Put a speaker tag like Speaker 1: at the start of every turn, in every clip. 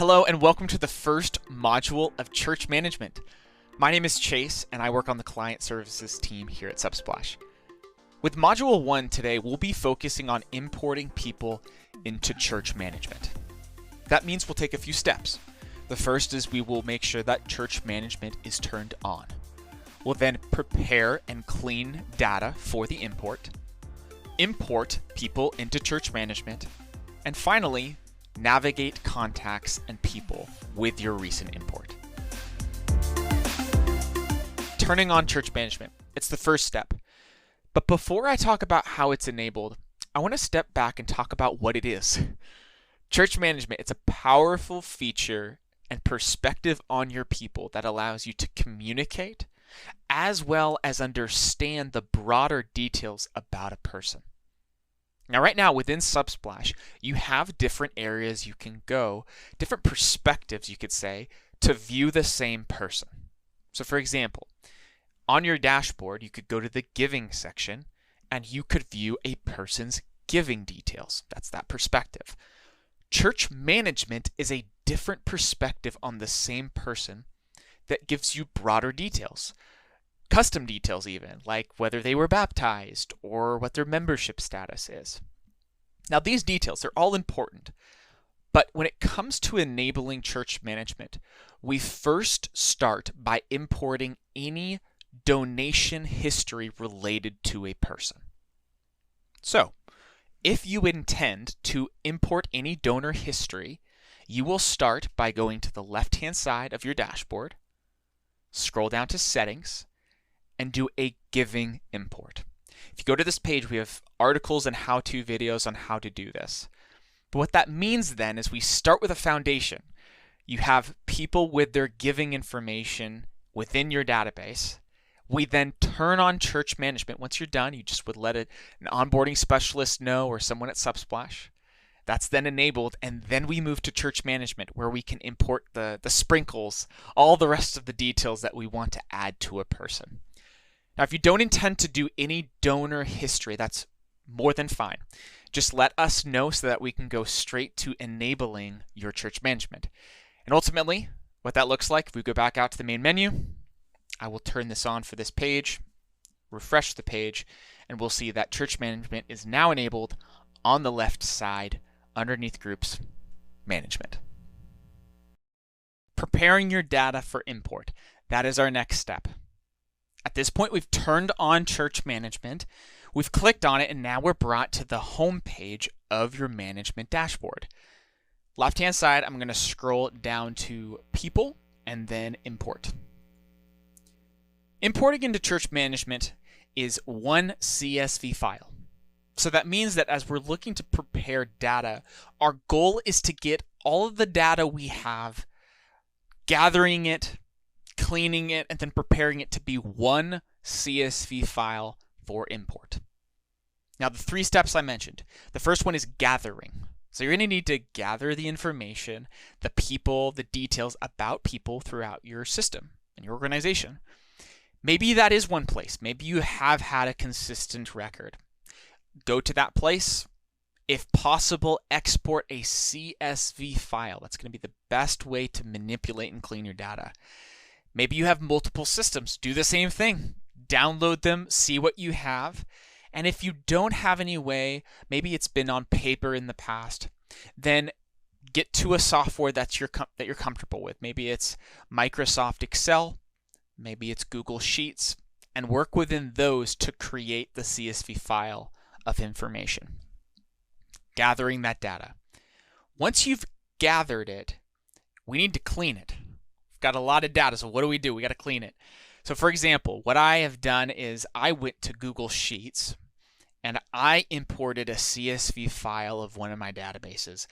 Speaker 1: Hello and welcome to the first module of Church Management. My name is Chase and I work on the Client Services team here at Subsplash. With Module 1 today, we'll be focusing on importing people into Church Management. That means we'll take a few steps. The first is we will make sure that Church Management is turned on. We'll then prepare and clean data for the import people into Church Management, and finally, navigate contacts and people with your recent import. Turning on Church Management, it's the first step. But before I talk about how it's enabled, I want to step back and talk about what it is. Church Management, it's a powerful feature and perspective on your people that allows you to communicate as well as understand the broader details about a person. Now, right now within Subsplash, you have different areas you can go, different perspectives, you could say, to view the same person. So for example, on your dashboard, you could go to the giving section and you could view a person's giving details. That's that perspective. Church Management is a different perspective on the same person that gives you broader details. Custom details even, like whether they were baptized or what their membership status is. Now these details, they're all important, but when it comes to enabling Church Management, we first start by importing any donation history related to a person. So, if you intend to import any donor history, you will start by going to the left-hand side of your dashboard, scroll down to Settings, and do a giving import. If you go to this page, we have articles and how-to videos on how to do this. But what that means then is we start with a foundation. You have people with their giving information within your database. We then turn on Church Management. Once you're done, you just would let an onboarding specialist know or someone at Subsplash. That's then enabled, and then we move to Church Management where we can import the sprinkles, all the rest of the details that we want to add to a person. Now, if you don't intend to do any donor history, that's more than fine. Just let us know so that we can go straight to enabling your Church Management. And ultimately, what that looks like, if we go back out to the main menu, I will turn this on for this page, refresh the page, and we'll see that Church Management is now enabled on the left side underneath Groups Management. Preparing your data for import. That is our next step. At this point, we've turned on Church Management, we've clicked on it, and now we're brought to the home page of your management dashboard. Left-hand side, I'm going to scroll down to People and then Import. Importing into Church Management is one CSV file. So that means that as we're looking to prepare data, our goal is to get all of the data we have, gathering it, cleaning it, and then preparing it to be one CSV file for import. Now, the three steps I mentioned. The first one is gathering. So you're going to need to gather the information, the people, the details about people throughout your system and your organization. Maybe that is one place. Maybe you have had a consistent record. Go to that place. If possible, export a CSV file. That's going to be the best way to manipulate and clean your data. Maybe you have multiple systems. Do the same thing. Download them, see what you have. And if you don't have any way, maybe it's been on paper in the past, then get to a software that you're comfortable with. Maybe it's Microsoft Excel, maybe it's Google Sheets, and work within those to create the CSV file of information. Gathering that data. Once you've gathered it, we need to clean it. Got a lot of data, so what do? We got to clean it. So for example, what I have done is I went to Google Sheets and I imported a CSV file of one of my databases.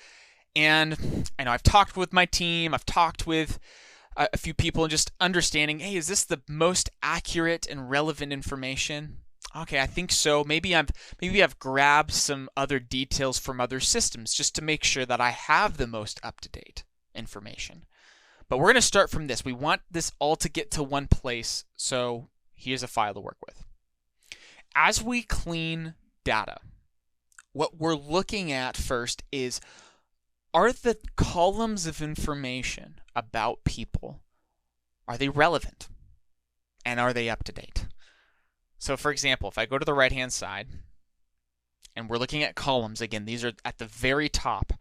Speaker 1: And I know I've talked with my team, I've talked with a few people and just understanding, hey, is this the most accurate and relevant information? Okay, I think so. Maybe I've grabbed some other details from other systems just to make sure that I have the most up-to-date information. But we're going to start from this. We want this all to get to one place, so here's a file to work with. As we clean data, what we're looking at first is are the columns of information about people, are they relevant? And are they up to date? So for example, if I go to the right-hand side, and we're looking at columns, again, these are at the very top,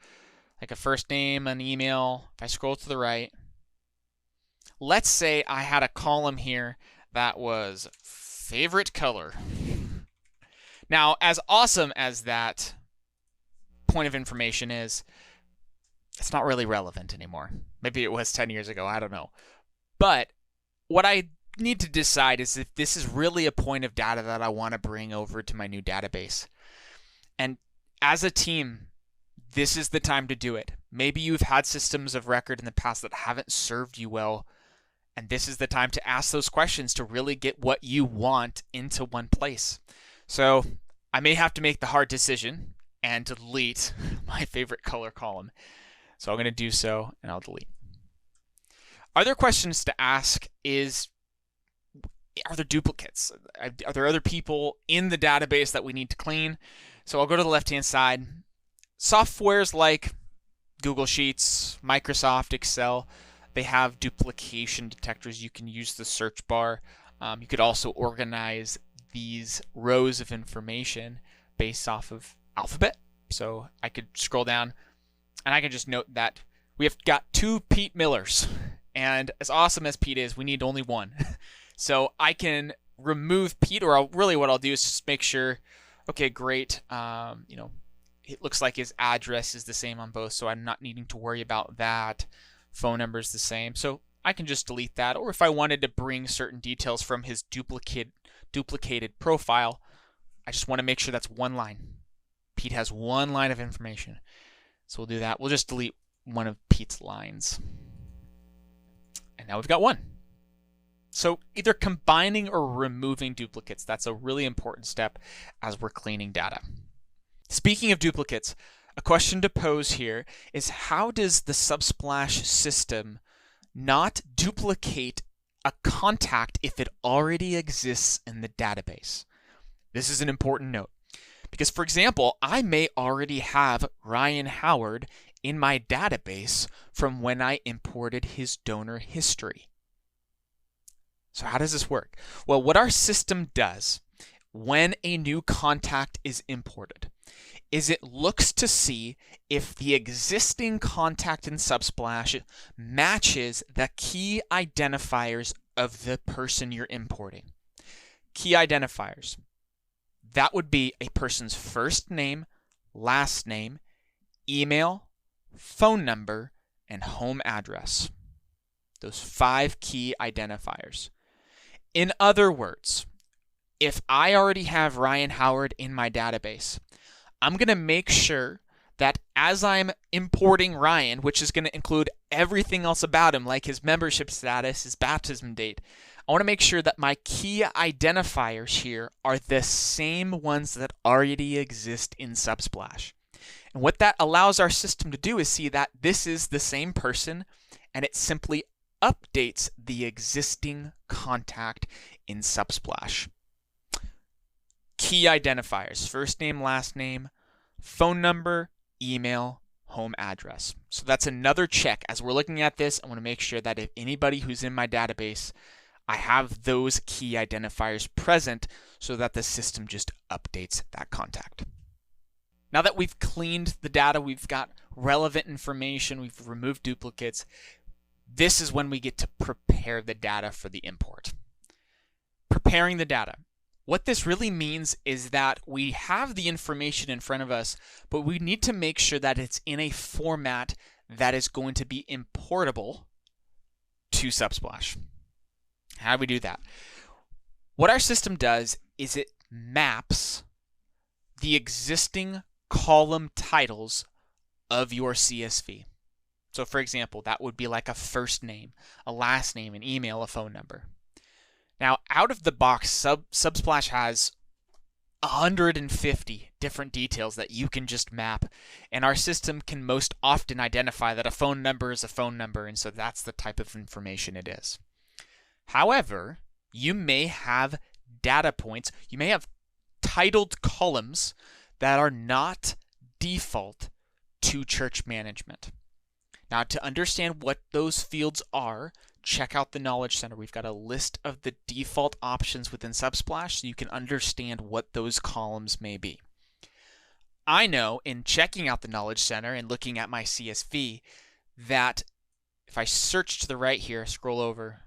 Speaker 1: like a first name, an email. If I scroll to the right, let's say I had a column here that was favorite color. Now, as awesome as that point of information is, it's not really relevant anymore. Maybe it was 10 years ago, I don't know. But what I need to decide is if this is really a point of data that I want to bring over to my new database. And as a team, this is the time to do it. Maybe you've had systems of record in the past that haven't served you well, and this is the time to ask those questions to really get what you want into one place. So I may have to make the hard decision and delete my favorite color column. So I'm going to do so, and I'll delete. Other questions to ask is, are there duplicates? Are there other people in the database that we need to clean? So I'll go to the left-hand side. Softwares like Google Sheets, Microsoft Excel, they have duplication detectors. You can use the search bar. You could also organize these rows of information based off of alphabet. So I could scroll down and I can just note that we have got 2 Pete Millers. And as awesome as Pete is, we need only 1. So I can remove Pete, or really what I'll do is just make sure, okay, great, it looks like his address is the same on both, so I'm not needing to worry about that. Phone number is the same, so I can just delete that. Or if I wanted to bring certain details from his duplicated profile, I just want to make sure that's 1 line. Pete has 1 line of information. So we'll do that. We'll just delete one of Pete's lines. And now we've got 1. So either combining or removing duplicates, that's a really important step as we're cleaning data. Speaking of duplicates, a question to pose here is, how does the Subsplash system not duplicate a contact if it already exists in the database? This is an important note because, for example, I may already have Ryan Howard in my database from when I imported his donor history. So how does this work? Well, what our system does when a new contact is imported is it looks to see if the existing contact in Subsplash matches the key identifiers of the person you're importing. Key identifiers. That would be a person's first name, last name, email, phone number, and home address. Those 5 key identifiers. In other words, if I already have Ryan Howard in my database, I'm going to make sure that as I'm importing Ryan, which is going to include everything else about him, like his membership status, his baptism date, I want to make sure that my key identifiers here are the same ones that already exist in Subsplash. And what that allows our system to do is see that this is the same person, and it simply updates the existing contact in Subsplash. Key identifiers: first name, last name, phone number, email, home address. So that's another check. As we're looking at this, I want to make sure that if anybody who's in my database, I have those key identifiers present so that the system just updates that contact. Now that we've cleaned the data, we've got relevant information, we've removed duplicates, this is when we get to prepare the data for the import. Preparing the data. What this really means is that we have the information in front of us, but we need to make sure that it's in a format that is going to be importable to Subsplash. How do we do that? What our system does is it maps the existing column titles of your CSV. So for example, that would be like a first name, a last name, an email, a phone number. Now, out of the box, Subsplash has 150 different details that you can just map, and our system can most often identify that a phone number is a phone number, and so that's the type of information it is. However, you may have data points, you may have titled columns that are not default to church management. Now, to understand what those fields are, check out the Knowledge Center. We've got a list of the default options within Subsplash so you can understand what those columns may be. I know in checking out the Knowledge Center and looking at my CSV that if I search to the right here, scroll over,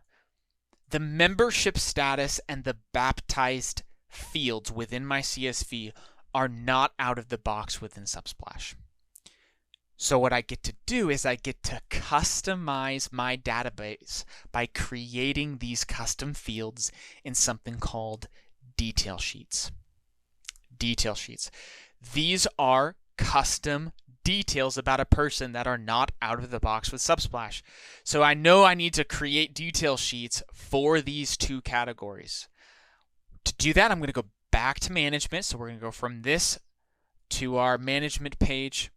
Speaker 1: the membership status and the baptized fields within my CSV are not out of the box within Subsplash. So what I get to do is I get to customize my database by creating these custom fields in something called detail sheets. Detail sheets. These are custom details about a person that are not out of the box with Subsplash. So I know I need to create detail sheets for these two categories. To do that, I'm going to go back to management. So we're going to go from this to our management page.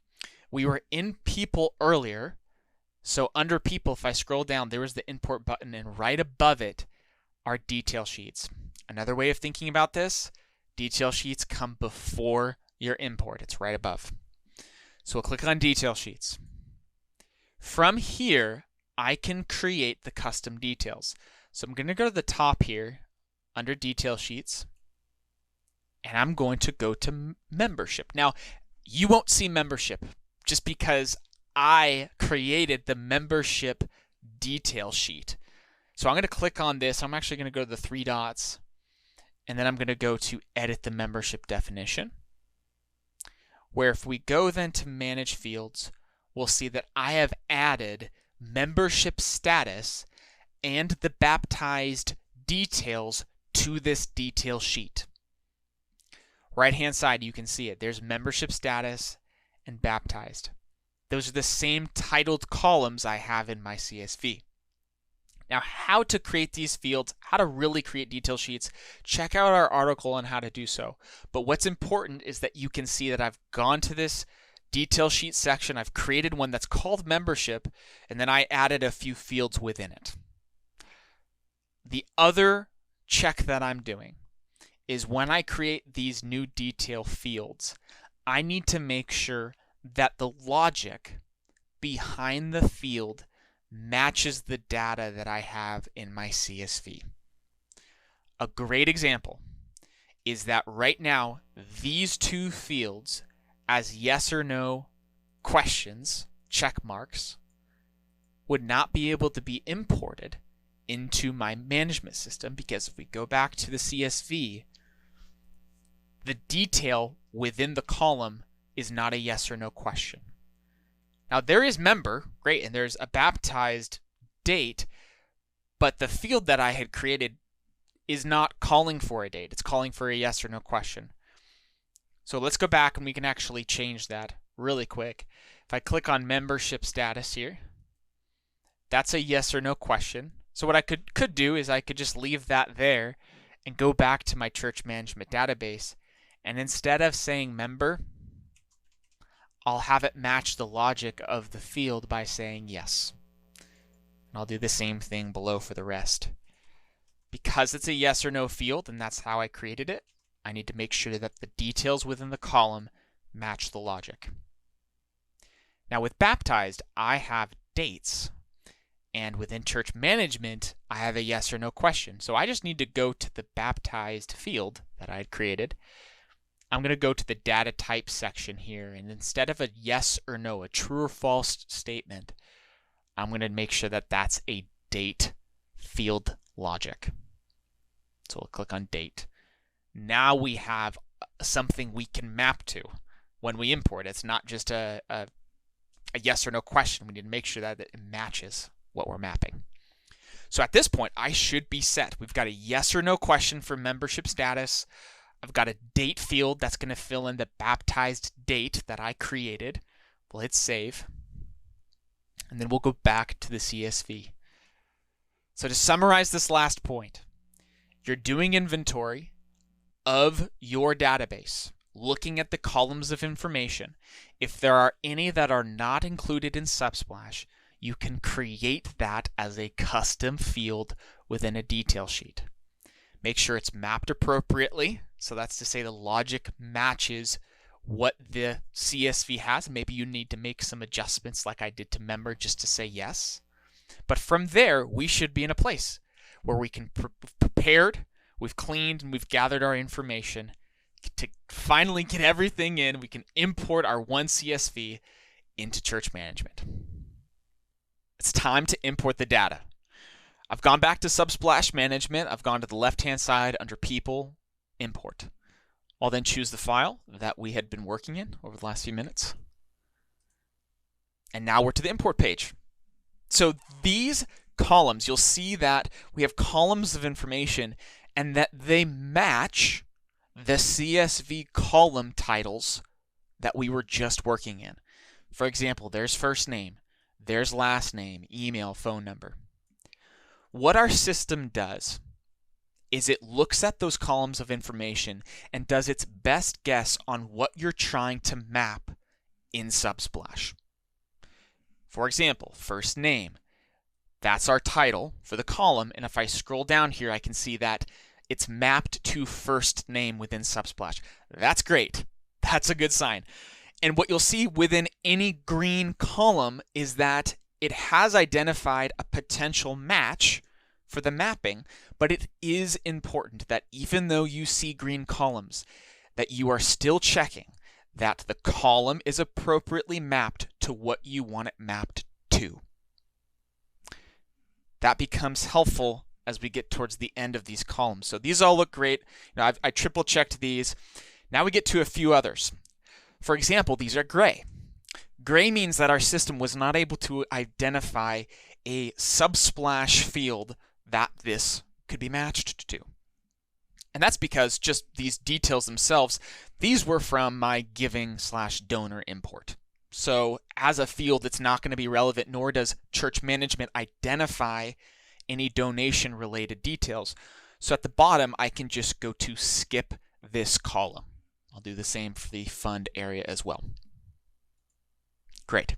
Speaker 1: We were in people earlier. So under people, if I scroll down, there was the import button, and right above it are detail sheets. Another way of thinking about this, detail sheets come before your import. It's right above. So we'll click on detail sheets. From here, I can create the custom details. So I'm going to go to the top here under detail sheets, and I'm going to go to membership. Now, you won't see membership just because I created the membership detail sheet. So I'm going to click on this. I'm actually going to go to the three dots, and then I'm going to go to edit the membership definition, where if we go then to manage fields, we'll see that I have added membership status and the baptized details to this detail sheet. Right hand side, you can see it. There's membership status and baptized. Those are the same titled columns I have in my CSV. Now, how to create these fields, how to really create detail sheets, check out our article on how to do so. But what's important is that you can see that I've gone to this detail sheet section, I've created one that's called membership, and then I added a few fields within it. The other check that I'm doing is when I create these new detail fields, I need to make sure that the logic behind the field matches the data that I have in my CSV. A great example is that right now, these two fields as yes or no questions, check marks, would not be able to be imported into my management system because if we go back to the CSV, the detail within the column is not a yes or no question. Now there is member, great, and there's a baptized date, but the field that I had created is not calling for a date. It's calling for a yes or no question. So let's go back and we can actually change that really quick. If I click on membership status here, that's a yes or no question. So what I could do is I could just leave that there and go back to my church management database, and instead of saying member, I'll have it match the logic of the field by saying yes. And I'll do the same thing below for the rest. Because it's a yes or no field, and that's how I created it, I need to make sure that the details within the column match the logic. Now with baptized, I have dates. And within church management, I have a yes or no question. So I just need to go to the baptized field that I had created. I'm going to go to the data type section here, and instead of a yes or no, a true or false statement, I'm going to make sure that that's a date field logic. So we'll click on date. Now we have something we can map to when we import. It's not just a yes or no question. We need to make sure that it matches what we're mapping. So at this point, I should be set. We've got a yes or no question for membership status. I've got a date field that's going to fill in the baptized date that I created. We'll hit save. And then we'll go back to the CSV. So to summarize this last point, you're doing inventory of your database, looking at the columns of information. If there are any that are not included in Subsplash, you can create that as a custom field within a detail sheet. Make sure it's mapped appropriately. So that's to say the logic matches what the CSV has. Maybe you need to make some adjustments like I did to member just to say yes. But from there, we should be in a place where we can prepared, we've cleaned, and we've gathered our information to finally get everything in. We can import our one CSV into church management. It's time to import the data. I've gone back to Subsplash Management. I've gone to the left-hand side under People, Import. I'll then choose the file that we had been working in over the last few minutes. And now we're to the import page. So these columns, you'll see that we have columns of information and that they match the CSV column titles that we were just working in. For example, there's first name, there's last name, email, phone number. What our system does is it looks at those columns of information and does its best guess on what you're trying to map in Subsplash. For example, first name, that's our title for the column, and if I scroll down here, I can see that it's mapped to first name within Subsplash. That's great. That's a good sign. And what you'll see within any green column is that it has identified a potential match for the mapping, but it is important that even though you see green columns, that you are still checking that the column is appropriately mapped to what you want it mapped to. That becomes helpful as we get towards the end of these columns. So these all look great. I triple checked these. Now we get to a few others. For example, these are gray. Gray means that our system was not able to identify a Subsplash field that this could be matched to. And that's because just these details themselves, these were from my giving/donor import. So as a field, it's not going to be relevant, nor does church management identify any donation related details. So at the bottom, I can just go to skip this column. I'll do the same for the fund area as well. Great.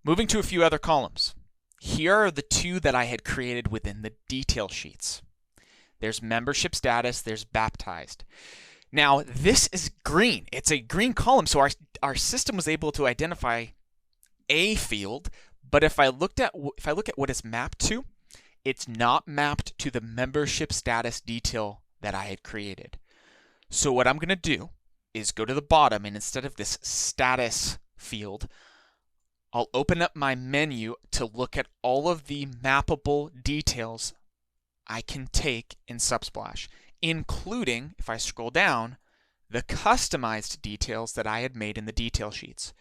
Speaker 1: Moving to a few other columns. Here are the two that I had created within the detail sheets. There's membership status, there's baptized. Now this is green. It's a green column, so our system was able to identify a field, but if I look at what it's mapped to, it's not mapped to the membership status detail that I had created. So what I'm going to do is go to the bottom, and instead of this status field, I'll open up my menu to look at all of the mappable details I can take in Subsplash, including, if I scroll down, the customized details that I had made in the detail sheets.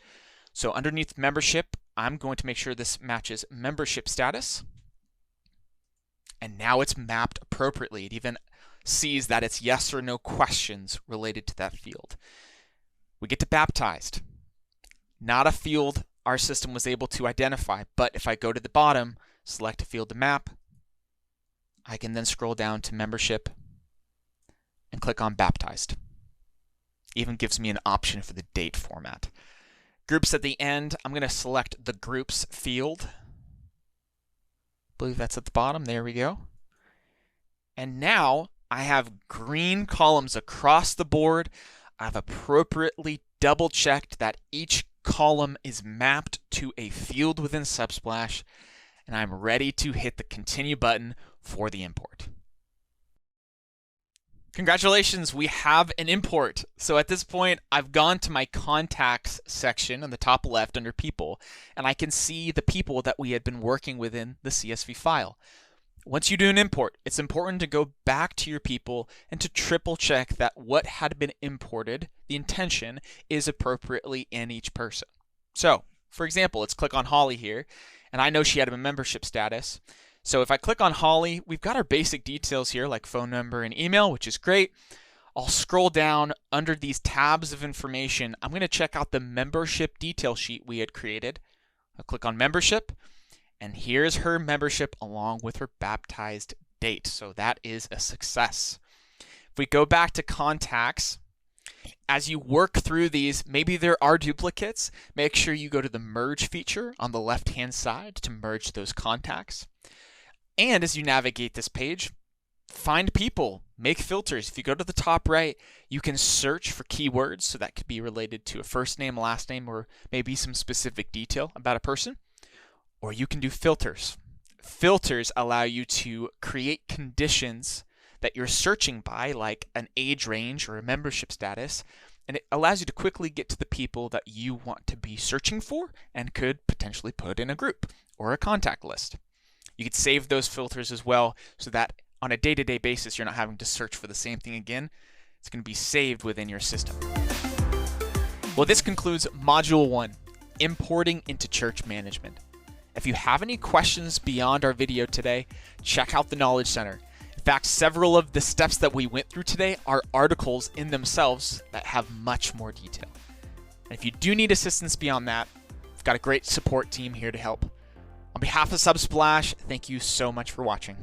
Speaker 1: So underneath membership, I'm going to make sure this matches membership status. And now it's mapped appropriately. It even sees that it's yes or no questions related to that field. We get to baptized. Not a field our system was able to identify, but if I go to the bottom, select a field to map, I can then scroll down to membership and click on baptized. Even gives me an option for the date format. Groups at the end, I'm going to select the groups field. I believe that's at the bottom. There we go. And now I have green columns across the board. I've appropriately double checked that each column is mapped to a field within Subsplash, and I'm ready to hit the continue button for the import. Congratulations, we have an import. So at this point, I've gone to my contacts section on the top left under people, and I can see the people that we had been working within the CSV file. Once you do an import, it's important to go back to your people and to triple check that what had been imported, the intention, is appropriately in each person. So, for example, let's click on Holly here, and I know she had a membership status. So if I click on Holly, we've got our basic details here like phone number and email, which is great. I'll scroll down under these tabs of information. I'm going to check out the membership detail sheet we had created. I'll click on membership, and here's her membership along with her baptized date. So that is a success. If we go back to contacts, as you work through these, maybe there are duplicates. Make sure you go to the merge feature on the left-hand side to merge those contacts. And as you navigate this page, find people, make filters. If you go to the top right, you can search for keywords. So that could be related to a first name, last name, or maybe some specific detail about a person. Or you can do filters. Filters allow you to create conditions that you're searching by, like an age range or a membership status, and it allows you to quickly get to the people that you want to be searching for and could potentially put in a group or a contact list. You could save those filters as well so that on a day-to-day basis you're not having to search for the same thing again. It's going to be saved within your system. Well, this concludes Module 1, Importing into Church Management. If you have any questions beyond our video today, check out the Knowledge Center. In fact, several of the steps that we went through today are articles in themselves that have much more detail. And if you do need assistance beyond that, we've got a great support team here to help. On behalf of Subsplash, thank you so much for watching.